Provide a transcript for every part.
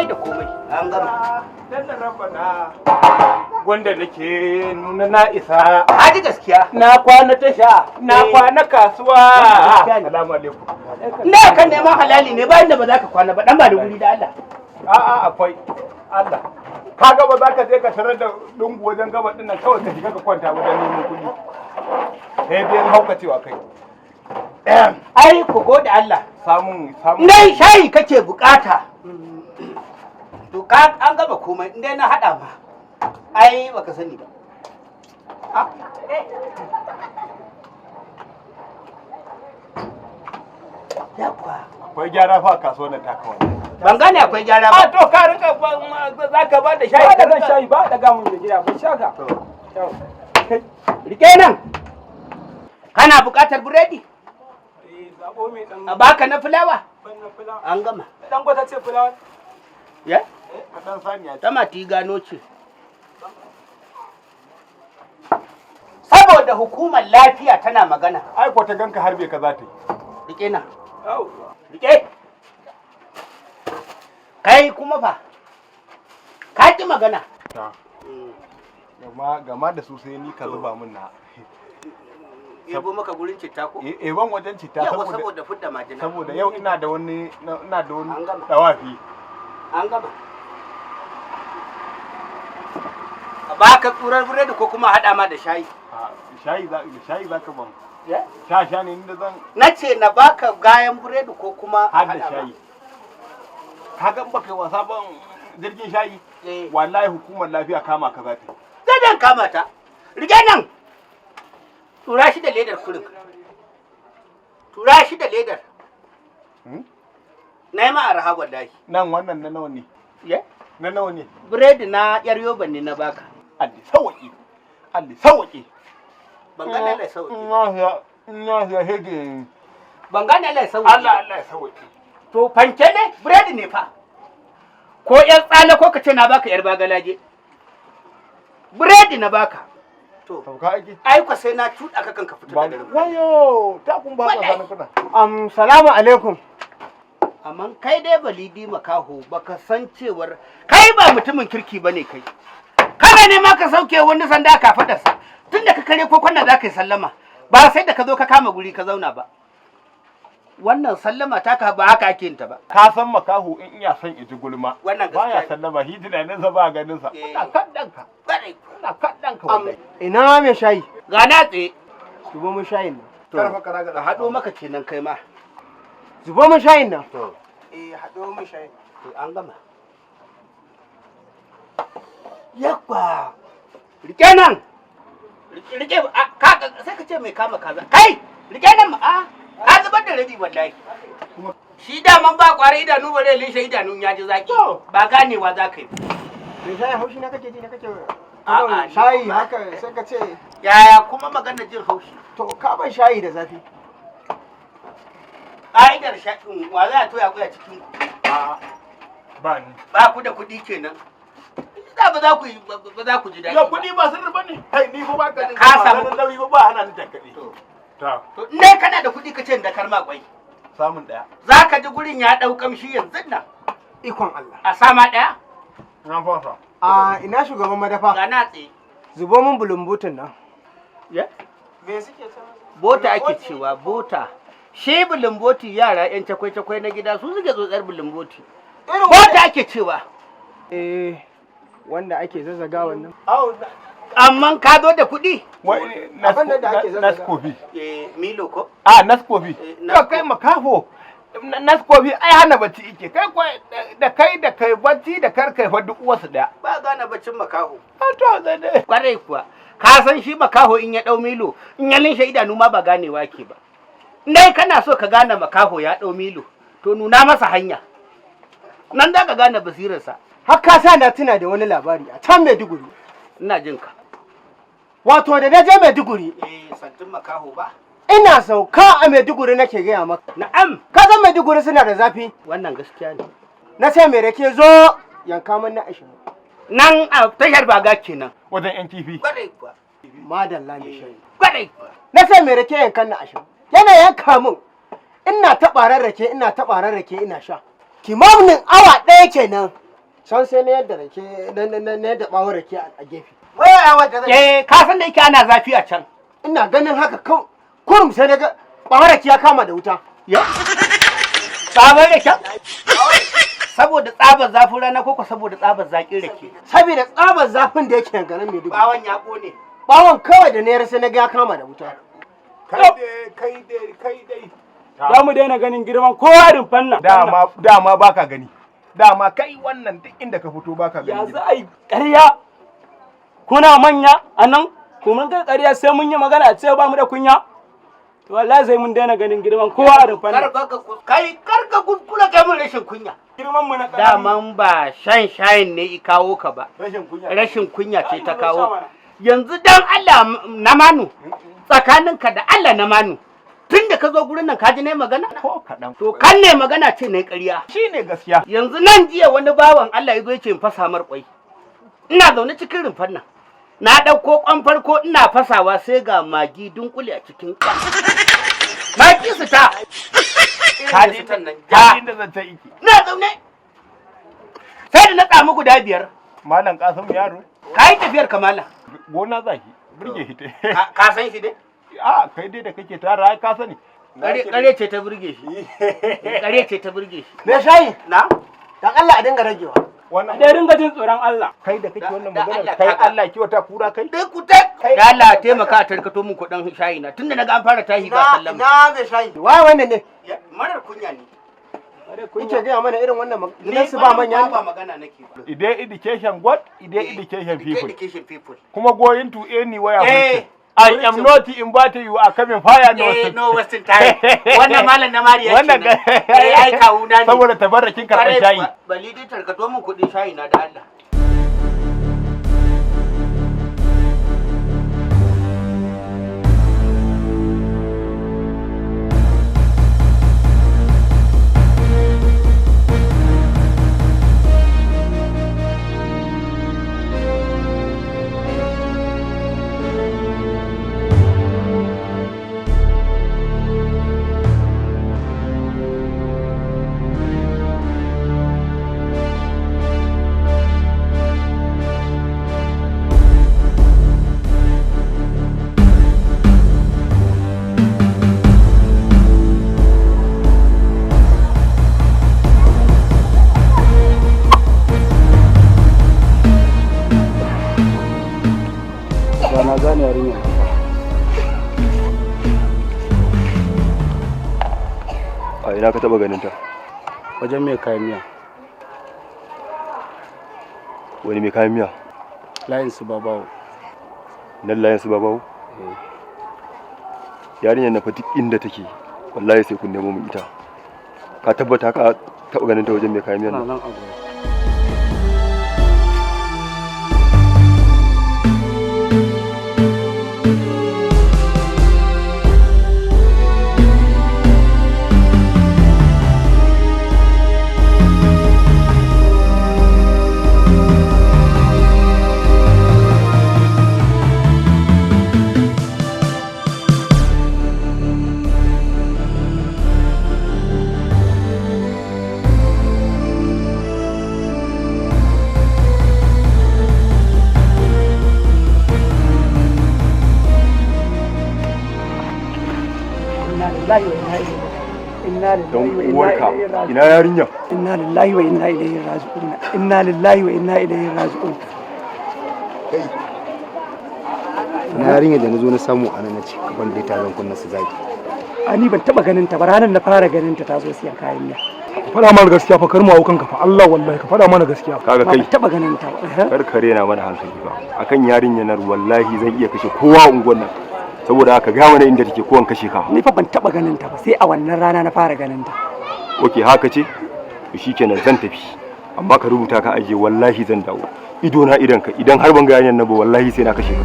komai da komai an gama. Dan da rabbana wanda nake na isa. Haji gaskiya. Na kwana tasha, na kwana kasuwa. Assalamu alaikum. Na kan neman halali ne bayan da ba za ka kwana ba dan ba da wuri da Allah. A'a akwai Allah. Kaga ba za ka je ka tarar da lungu wajen gaba din nan kawai ka shiga ka kwanta wajen neman kuɗi. Sai dai hauka cewa kai. Ai ku gode Allah. Samun. Dai shayi kake bukata. To ka an gaba komai indai na hada ma. Ai baka sani ba. Akwai gyara fa kasuwar nan ta kawai. Ban gane akwai gyara ba. To ka rinka za ka ba da shayi. Ba da shayi ba da gamun da gida ban shaka. Rike nan. Kana buƙatar buredi? Zabo mai dan. A baka na fulawa? Ban na fulawa. An gama. Dan gwata ce fulawa. Ya? Dan saniya. Tamati gano ce. Saboda hukumar lafiya tana magana. Ai ko ta ganka harbe ka za ta yi. Rike nan. Rike. Kai kuma fa. Ka ki magana. Gama da su sai ni ka zuba min na. Yabo maka gurin citta ko? Ban wajen citta saboda fudda majina. Saboda yau ina da wani dawafi. An gama. A baka tsurar buredi ko kuma haɗa ma da shayi? Shayi za ka ban. Ya? Sha ne inda zan. Na ce na baka gayan buredi ko kuma har da shayi. Kaga baka wasa ban jirgin shayi. Wallahi hukumar lafiya kama ka za ta. Zan kama ta. Rige nan. Tura shi da ledar kurin. Tura shi da ledar. Na yi ma arha wallahi. Nan wannan na nawa ne? Ya? Na nawa ne? Biredi na yar yoban ne na baka. Allah sauwaƙe. Ban gane Allah sauwaƙe. Ina ya hege. Ban gane Allah sauwaƙe. Allah ya sauwaƙe. To fanke ne? Biredi ne fa. Ko yar tsala ko ka ce na baka yar bagalaje. Biredi na baka. To. Sauka ake. Ai ko sai na tuɗa ka kanka fita da garin. Wayo, ta kun ba ka sanin kuna. Salamu alaikum. Amma kai dai balidi makaho baka san cewar kai ba mutumin kirki bane kai. Kana ne ma ka sauke wani sanda ka fadarsa. Tunda ka kare kokon nan zaka yi sallama. Ba sai da ka zo ka kama guri ka zauna ba. Wannan sallama ta ka ba haka ake yin ta ba. Ka san makaho in iya son iji gulma. Wannan gaskiya. Baya sallama hi tunanin sa ba ganin sa. Ina kaddan ka. Ina kaddan ka wallahi. Ina mai shayi? Ga na tsaye. Zubo mun shayin nan. Karfa kara ga Haɗo maka kenan kai ma. Zubo mun shayin nan. To. Haɗo mun shayin. To an gama. Yakwa. Rike nan. Rike sai ka ce mai kama kaza. Kai, rike nan ka zubar da rabi wallahi. Shi daman ba kware idanu bare lishe idanun ya ji zaki. Ba ganewa za ka yi. Me shayi haushi na kake ji na kake A'a, shayi haka sai ka ce yaya kuma magana jin haushi. to ka ban shayi da zafi. Ƙa'idar shaɗin wa za a toya kuya cikin A'a. Ba ni. ba ku da kuɗi kenan. Ba za ku ji daɗi. Ya kuɗi ba sun riba ne. Kai ni fa ba ka Ka samu nauyi ba hana ni takkaɗe. Ta. To ne kana da kuɗi ka ce da karma kwai. Samun ɗaya. Za ka ji gurin ya ɗau kamshi yanzu nan. Ikon Allah. A sama ɗaya? Na fasa. Ina shugaban madafa. Ga na tsaye. Zubo mun bulumbutun nan. Ya? Me suke cewa? Bota ake cewa bota. Shi bulumboti yara 'yan cakwai-cakwai na gida su suke tsotsar bulumboti. Bota ake cewa. Wanda ake zazzaga wannan. Amma ka zo da kuɗi? Naskofi. Milo ko? Naskofi. Yau kai makafo. Naskofi ai hana bacci ike. Kai da kai bacci da kar kai fa duk uwarsu ɗaya. Ba gane baccin makaho. To zai dai. Kwarai kuwa. Ka san shi makaho in ya ɗau milo, in ya linshe idanu ma ba ganewa ke ba. Dai kana so ka gane makaho ya ɗau milo, to nuna masa hanya. Nan za ka gane basirarsa. Har ka sa na tuna da wani labari a can Maiduguri. Ina jin ka. Wato da na je Maiduguri. Santin makaho ba. Ina sauka a Maiduguri nake gaya maka. Na'am. Ka san Maiduguri suna da zafi. Wannan gaskiya ne. Na ce mai rake zo yanka min na 20. Nan a tashar baga kenan. Wajen yan kifi. Kwarai kuwa. Madalla ne shayi. Kwarai kuwa. Na ce mai rake yankan na 20. Yana yanka min. Ina taɓa rarrake ina sha. Kimanin awa ɗaya kenan. can sai na yadda rake na yadda bawon rake a gefe. Waya wadda zai. Ka san da yake ana zafi a can. Ina ganin haka kurum sai na ga bawon rake ya kama da wuta. Ya. Tsabar rake? Saboda tsabar zafin rana ko saboda tsabar zaƙin rake? Saboda tsabar zafin da yake ganin mai dubu. Bawon ya ƙone. Bawon kawai da na sai na ga ya kama da wuta. Kai dai. Za mu daina ganin girman kowa rumfan nan. Dama baka gani. Dama kai wannan duk inda ka fito baka gani. Ya za a yi ƙarya? Kuna manya a nan? Kuma kai ƙarya sai mun yi magana a ce ba mu da kunya? To wallahi sai mun daina ganin girman kowa a rumfan nan. Karka kuskura kai mun rashin kunya. Girman mu na ƙarami. Daman ba shan shayin ne i kawo ka ba. Rashin kunya ce ta kawo. Yanzu dan Allah na manu. Tsakaninka da Allah na manu. Tun da ka zo gurin nan ka ji ne magana? Ko kaɗan. To kan ne magana ce ne ƙarya. Shi ne gaskiya. Yanzu nan jiya wani bawan Allah ya zo yake in fasa mar kwai. Ina zaune cikin rumfan nan. Na ɗauko kwan farko ina fasawa sai ga magi dunkule a cikin kwan. Magi su ta. Kaji nan. inda zan ta iki. Ina zaune. Sai da na tsamu guda 5. Malam Kasim yaro. Ka yi tafiyar kamala. Gona zaki. Burge shi te. Ka san shi dai? A kai dai da kake tara ai ka sani. Kare ce ta burge shi. Kare ce ta burge shi. Me shayi? Na? Dan Allah a dinga ragewa. Wannan Dai ringa jin tsoron Allah. kai da kake wannan Da magana Allah kai kaga. Allah kiwata kura kai. Dai ku ta. Da Allah taimaka a tarkato min kuɗin shayi na tunda naga an fara tahi ba sallama. Na me shayi. Wai wannan ne? Marar kunya ne. Kuke gaya mana irin wannan gidan su ba manya ba magana nake. Ide education God, ide education people. Education people. Kuma going to anywhere. Eh. I am not invited, you are coming fire no. No wasting time. Wannan malam na Mariya Wannan ce. Ai kawuna ne. Saboda tabarrakin karɓar shayi. Bali dai tarkato min kuɗin shayi na da Allah. Na gane yarinya. A ina ka taba ganin ta? Wajen mai kayan miya. Wani mai kayan miya? Layin su babawo. Nan layin su babawo? Yarinyar na fa duk inda take wallahi sai kun nemo mu ita. Ka tabbata ka taba ganin ta wajen mai kayan miya? Nan a gurin. Don uwarka ina yarinya? Inna lillahi wa inna ilaihi raji'un. Inna lillahi wa inna ilaihi raji'un. na yarinya da na zo na samu a nan na ce kafan dai ta zan kunna su zaki. Ani ban taba ganin ta ba, ranar na fara ganin ta zo siyan kayan miya. Faɗa mana gaskiya fa, kar mu hau kanka fa, Allah wallahi ka faɗa mana gaskiya. Kaga kai Ban taba ganin ta ba. kar kare na mana hankali ba. Akan yarinya na wallahi zan iya kashe kowa a unguwar nan. Saboda haka ga mana inda take kowan kashe ka. Ni fa ban taba ganin ta ba, sai a wannan rana na fara ganin ta. Oke haka ce? To shikenan zan tafi. Amma ka rubuta ka aje wallahi zan dawo. Ido na idan ka, idan har ban ga yarinyar nan ba wallahi sai na kashe ka.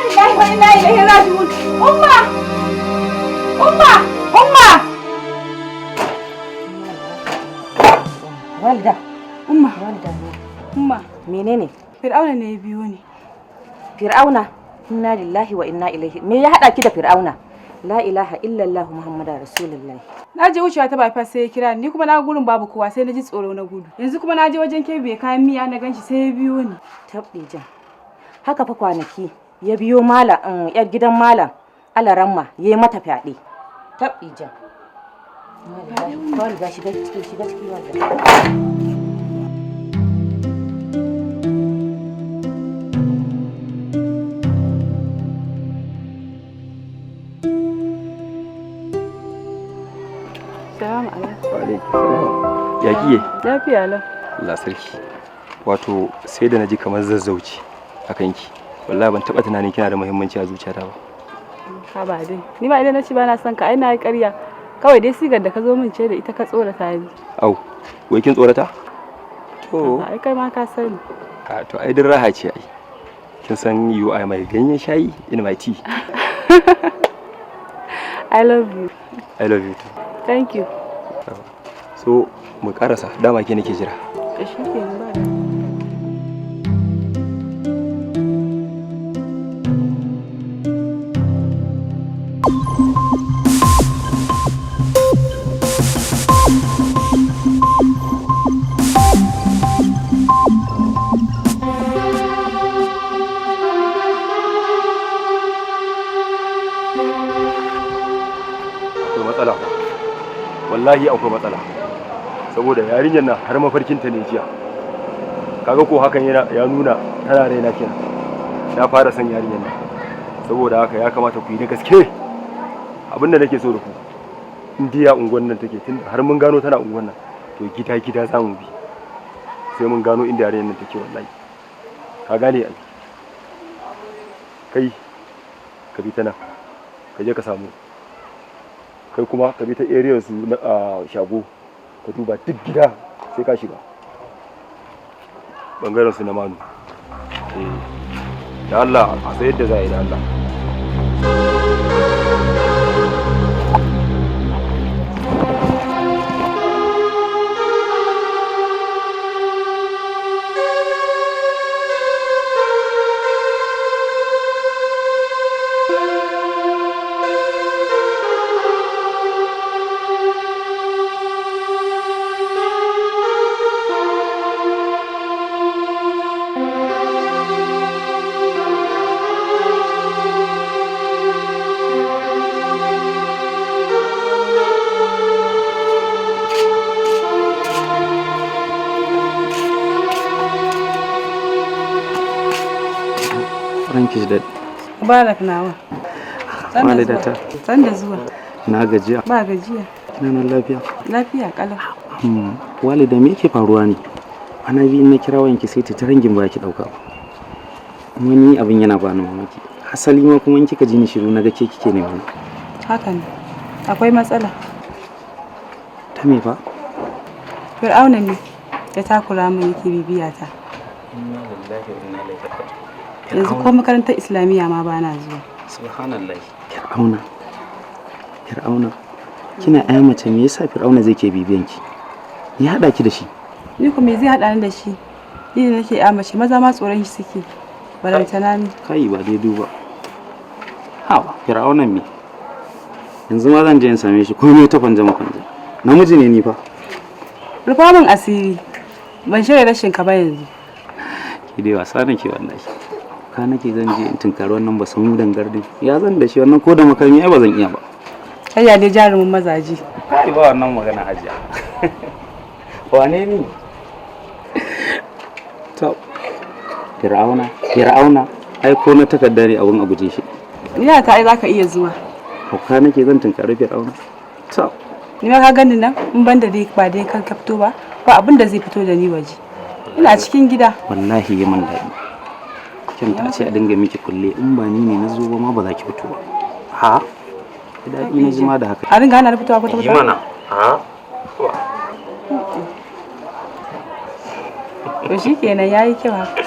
lillahi wa inna ilaihi raji'un. Umma! Umma! Umma! Walda. Umma. Walda. Umma. Menene? Fir'auna ne ya biyo ni. Fir'auna? Inna lillahi wa inna ilaihi. Me ya hada ki da Fir'auna? La ilaha illallah Muhammadar Rasulullahi. Na je wucewa ta bypass sai ya kira ni kuma na gurin babu kowa sai na ji tsoro na gudu. Yanzu kuma na je wajen kebe kayan miya na ganshi sai ya biyo ni. Tabbijan. Haka fa kwanaki ya biyo malam yar gidan malam Alaramma yayi mata fyaɗe. Tabbijan. Walda shiga ciki walda. Salamu alaikum. Ya kiye? Lafiya lau. Allah sarki. Wato sai da naji kamar zazzauci a kanki. Wallahi ban taba tunanin kina da muhimmanci a zuciyata ba. Ha ba dai. Ni ma idan na ci ba na son ka ai na yi ƙarya. Kawai dai sigar da ka zo min ce da ita ka tsorata ni. Au, wai kin tsorata? To. Ai kai ma ka sani. A to ai din raha ce ai. Kin san you are my ganyen shayi in my tea. I love you. I love you too. Thank you. So, mu karasa dama ke nake jira. Shi ke ba da. Matsala wallahi akwai matsala saboda yarinyar nan har mafarkin ta ne jiya kaga ko hakan ya nuna tana raina kenan na fara san yarinyar nan saboda haka ya kamata ku yi da gaske abinda nake so da ku indiya unguwan nan take tun har mun gano tana unguwan nan to gida za mu bi sai mun gano inda yarinyar nan take wallahi ka gane ai kai ka bi ta nan ka je ka samu kai kuma ka bi ta area su na shago ka duba duk gida sai ka shiga bangaren su na manu da Allah a sai yadda za a yi da Allah ranki da Barak nawa. Walidata. San da zuwa. Na gajiya. Ba gajiya. Ina nan lafiya. Lafiya kalau. Walida me yake faruwa ne? Ana bi in na kira wayanki sai ta rangin ba ki dauka. Kuma ni abin yana bani mamaki. Hasali ma kuma in kika ji ni shiru naga ke kike ne wani. Haka ne. Akwai matsala. Ta me fa? Fir'auna ne ya takura min yake bibiya ta. Inna lillahi wa inna ilaihi raji'un. Yanzu ko makarantar Islamiyya ma bana zuwa. Subhanallah. Fir'auna. Kina aya mace me yasa Fir'auna zai ke bibiyan ki? Ya hada ki da shi. Ni kuma me zai hada ni da shi? Ni da nake aya mace maza ma tsoron shi suke. Barantana ni. Kai ba dai duba. Hawa Fir'auna me? Yanzu ma zan je in same shi komai ta fanja mafanja. Namiji ne ni fa. Rufa min asiri. Ban shirya rashin ka ba yanzu. Ki dai wasa nake wallahi. Ka nake zan je in tunkari wannan ba san dangardin. Ya zan da shi wannan ko da makarmi ai ba zan iya ba. Kai ya dai jarumin mazaji. Kai ba wannan magana hajiya. Wane ni? To. Fir'auna. Ai ko na takarda ne abun a guje shi. Ni ta ai zaka iya zuwa. Ka nake zan tunkari Fir'auna. To. Ni ma ka gani nan in ban da dai ba dai kan ka fito ba abin da zai fito da ni waje. Ina cikin gida. Wallahi yi min daɗi. Kin ta ce a dinga miki kulle in ba ni ne na zo ba ma ba za ki fito ba. Ha? Daɗi na jima da haka. A ringa hana fitowa kwata-kwata. Yi mana. Ha? To shi kenan yayi kyau haka.